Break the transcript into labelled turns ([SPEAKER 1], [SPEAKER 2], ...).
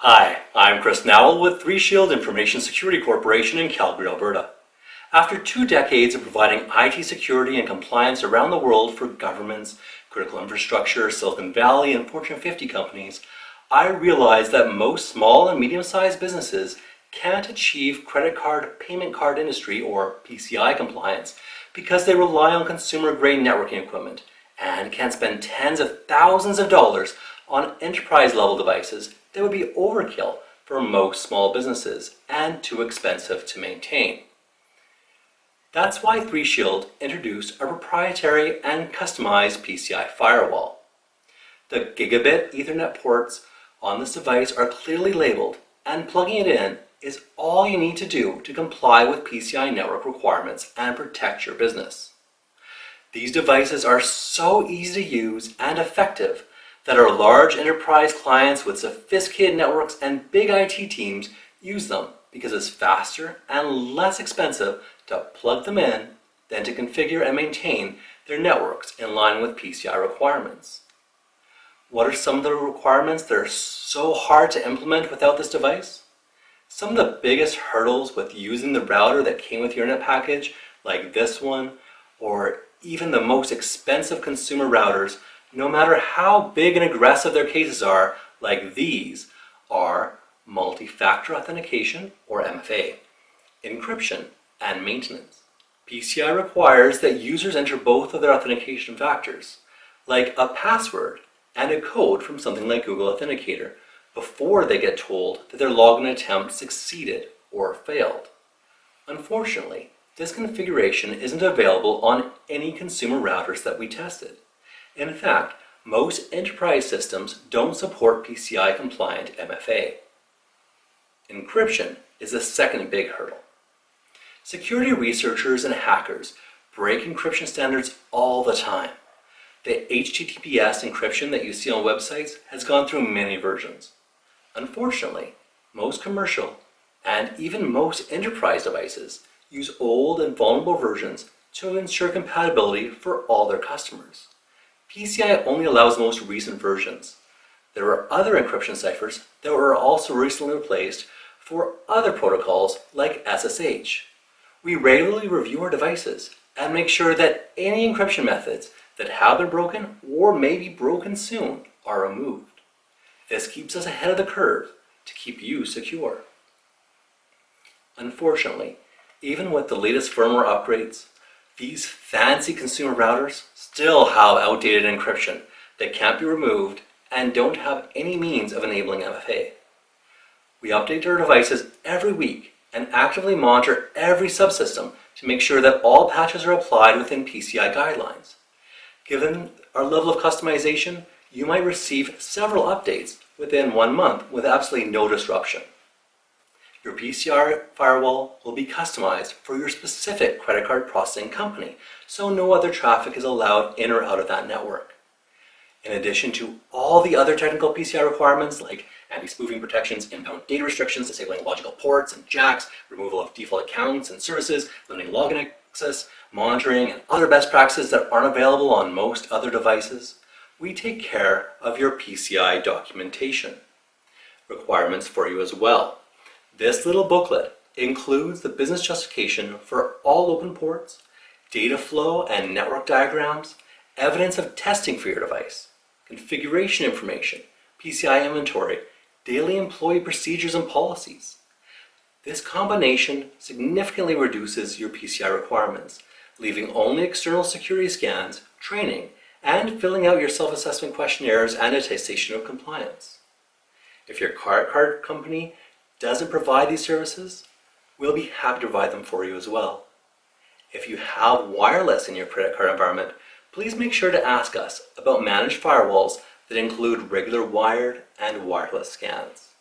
[SPEAKER 1] Hi, I'm Chris Nowell with ThreeShield Information Security Corporation in Calgary, Alberta. After 2 decades of providing IT security and compliance around the world for governments, critical infrastructure, Silicon Valley, and Fortune 50 companies, I realized that most small and medium-sized businesses can't achieve credit card payment card industry or PCI compliance because they rely on consumer-grade networking equipment and can spend tens of thousands of dollars on enterprise-level devices that would be overkill for most small businesses and too expensive to maintain. That's why ThreeShield introduced a proprietary and customized PCI firewall. The gigabit Ethernet ports on this device are clearly labeled, and plugging it in is all you need to do to comply with PCI network requirements and protect your business. These devices are so easy to use and effective that our large enterprise clients with sophisticated networks and big IT teams use them because it's faster and less expensive to plug them in than to configure and maintain their networks in line with PCI requirements. What are some of the requirements that are so hard to implement without this device? Some of the biggest hurdles with using the router that came with your internet package, like this one, or even the most expensive consumer routers, no matter how big and aggressive their cases are, like these, are multi-factor authentication, or MFA, encryption, and maintenance. PCI requires that users enter both of their authentication factors, like a password and a code from something like Google Authenticator, before they get told that their login attempt succeeded or failed. Unfortunately, this configuration isn't available on any consumer routers that we tested. In fact, most enterprise systems don't support PCI compliant MFA. Encryption is the second big hurdle. Security researchers and hackers break encryption standards all the time. The HTTPS encryption that you see on websites has gone through many versions. Unfortunately, most commercial and even most enterprise devices use old and vulnerable versions to ensure compatibility for all their customers. PCI only allows most recent versions. There are other encryption ciphers that were also recently replaced for other protocols like SSH. We regularly review our devices and make sure that any encryption methods that have been broken or may be broken soon are removed. This keeps us ahead of the curve to keep you secure. Unfortunately, even with the latest firmware upgrades, these fancy consumer routers still have outdated encryption that can't be removed and don't have any means of enabling MFA. We update our devices every week and actively monitor every subsystem to make sure that all patches are applied within PCI guidelines. Given our level of customization, you might receive several updates within 1 month with absolutely no disruption. Your PCI firewall will be customized for your specific credit card processing company, so no other traffic is allowed in or out of that network. In addition to all the other technical PCI requirements like anti-spoofing protections, inbound data restrictions, disabling logical ports and jacks, removal of default accounts and services, limiting login access, monitoring, and other best practices that aren't available on most other devices, we take care of your PCI documentation requirements for you as well. This little booklet includes the business justification for all open ports, data flow and network diagrams, evidence of testing for your device, configuration information, PCI inventory, daily employee procedures and policies. This combination significantly reduces your PCI requirements, leaving only external security scans, training, and filling out your self-assessment questionnaires and attestation of compliance. If your credit card company doesn't provide these services, we'll be happy to provide them for you as well. If you have wireless in your credit card environment, please make sure to ask us about managed firewalls that include regular wired and wireless scans.